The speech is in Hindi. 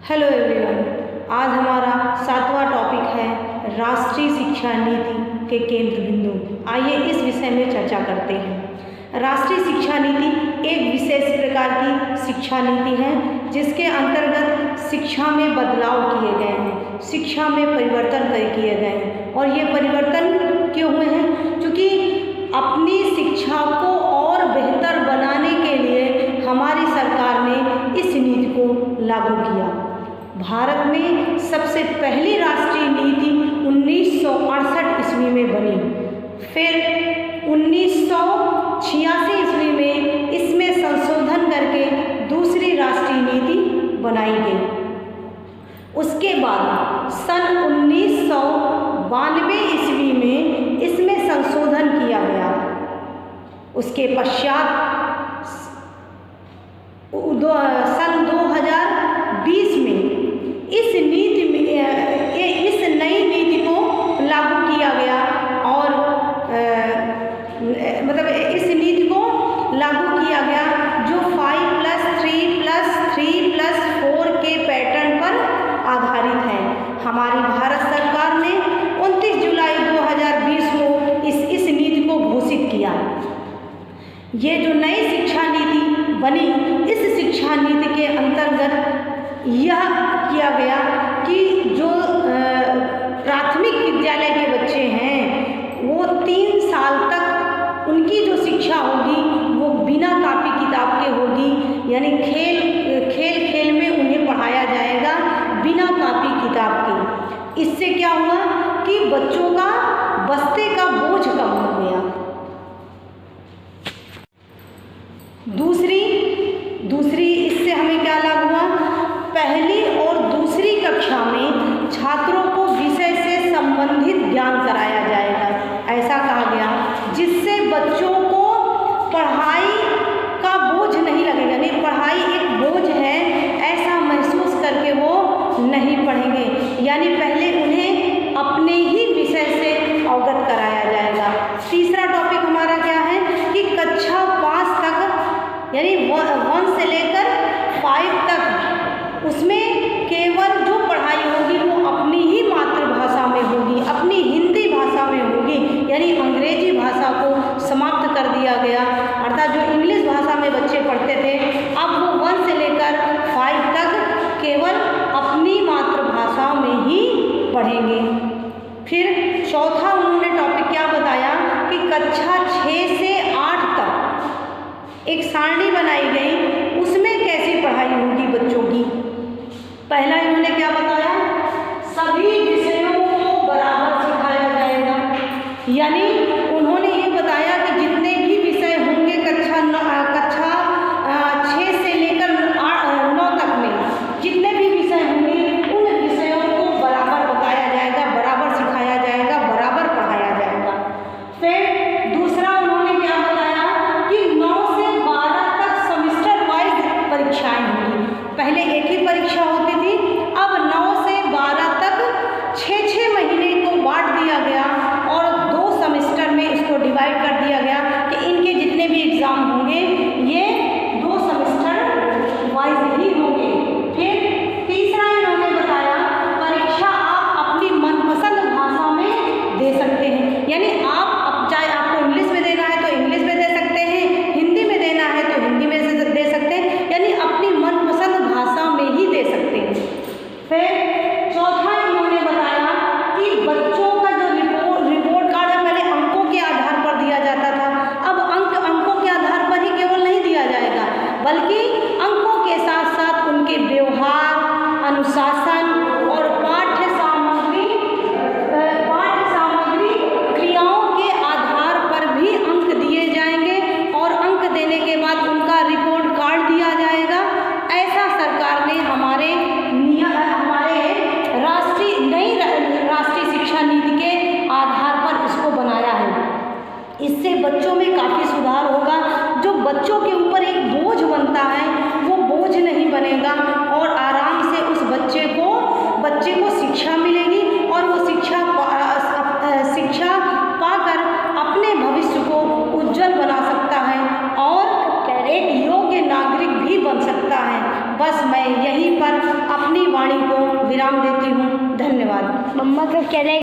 हेलो एवरीवन, आज हमारा 7वां टॉपिक है राष्ट्रीय शिक्षा नीति के केंद्र बिंदु। आइए इस विषय में चर्चा करते हैं। राष्ट्रीय शिक्षा नीति एक विशेष प्रकार की शिक्षा नीति है जिसके अंतर्गत शिक्षा में बदलाव किए गए हैं, शिक्षा में परिवर्तन किए गए हैं। और ये परिवर्तन क्यों हुए हैं? क्योंकि अपनी शिक्षा को और बेहतर बनाने के लिए हमारी सरकार ने इस नीति को लागू किया। भारत में सबसे पहली राष्ट्रीय नीति 1968 ईस्वी में बनी। फिर 1986 ईस्वी में इसमें संशोधन करके दूसरी राष्ट्रीय नीति बनाई गई। उसके बाद सन 1992 ईस्वी में इसमें संशोधन किया गया। उसके पश्चात सन 2020 में इस नई नीति को लागू किया गया और इस नीति को लागू किया गया जो 5+3+3+4 के पैटर्न पर आधारित है। हमारी भारत सरकार ने 29 जुलाई 2020 को इस नीति को घोषित किया। ये जो नई शिक्षा नीति बनी, इस शिक्षा नीति के अंतर्गत यह किया गया कि जो प्राथमिक विद्यालय के बच्चे हैं वो 3 साल तक उनकी जो शिक्षा होगी वो बिना कापी किताब के होगी, यानी खेल में उन्हें पढ़ाया जाएगा बिना कापी किताब के। इससे क्या हुआ कि बच्चों का बस्ते का बोझ कम हो गया। दूसरी इससे हमें क्या लाभ हुआ? पहली और दूसरी कक्षा में छात्रों को विषय से संबंधित ज्ञान कराया जाएगा, ऐसा कहा गया, जिससे बच्चों को पढ़ाई का बोझ नहीं लगेगा। नहीं, पढ़ाई एक बोझ है ऐसा महसूस करके वो नहीं पढ़ेंगे, यानी पहले उन्हें अपने ही विषय से अवगत कराया जाएगा। तीसरा टॉपिक हमारा क्या है कि कक्षा 5 तक यानी 1 से लेकर 5 तक उसमें केवल जो पढ़ाई होगी वो अपनी ही मातृभाषा में होगी, अपनी हिंदी भाषा में होगी, यानी अंग्रेजी भाषा को समाप्त कर दिया गया। अर्थात जो इंग्लिश भाषा में बच्चे पढ़ते थे, अब वो 1 से लेकर 5 तक केवल अपनी मातृभाषा में ही पढ़ेंगे। फिर चौथा उन्होंने टॉपिक क्या बताया कि कक्षा 6 से 8 तक एक सारणी बनाई गई, उसमें कैसी पढ़ाई होगी बच्चों की। पहला इन्होंने क्या बताया? सभी विषयों को बराबर सिखाया जाएगा, यानी उन्होंने ये बताया कि जितने भी विषय होंगे कक्षा 6 से लेकर 9 तक में जितने भी विषय होंगे उन विषयों को बराबर बताया जाएगा, बराबर सिखाया जाएगा, बराबर पढ़ाया जाएगा। फिर दूसरा उन्होंने क्या बताया कि 9 से 12 तक सेमेस्टर वाइज परीक्षाएं होंगी। पहले एक ही परीक्षा होती थी, अब 9 से 12 तक 6-6 महीने को बांट दिया गया और 2 सेमेस्टर में इसको डिवाइड कर दिया गया कि इनके जितने भी एग्ज़ाम होंगे ये 2 सेमेस्टर वाइज ही होंगे। फिर तीसरा इन्होंने बताया परीक्षा आप अपनी मनपसंद भाषा में दे सकते हैं, यानी आप चाहे आपको इंग्लिश में देना है तो इंग्लिश में दे सकते हैं, हिंदी में देना है तो हिंदी में दे सकते हैं, यानी अपनी मनपसंद भाषा में ही दे सकते हैं। फिर चौथा इन्होंने बताया कि बच्चों का जो रिपोर्ट कार्ड है पहले अंकों के आधार पर दिया जाता था, अब अंकों के आधार पर ही केवल नहीं दिया जाएगा, बल्कि अंकों के साथ साथ उनके व्यवहार, अनुशासन और पाठ्य सामग्री क्रियाओं के आधार पर भी अंक दिए जाएंगे और अंक देने के बाद उनका रिपोर्ट कार्ड दिया जाएगा। ऐसा सरकार ने हमारे नई राष्ट्रीय शिक्षा नीति के आधार पर इसको बनाया है। इससे बच्चों में काफ़ी सुधार होगा। जो बच्चों के ऊपर एक बोझ बनता है वो बोझ नहीं बनेगा और आराम से उस बच्चे को शिक्षा मिलेगी और वो शिक्षा पाकर अपने भविष्य को उज्जवल बना सकता है और एक योग्य नागरिक भी बन सकता है। बस मैं यहीं पर अपनी वाणी को विराम देती हूँ। धन्यवाद। मम्मा का चले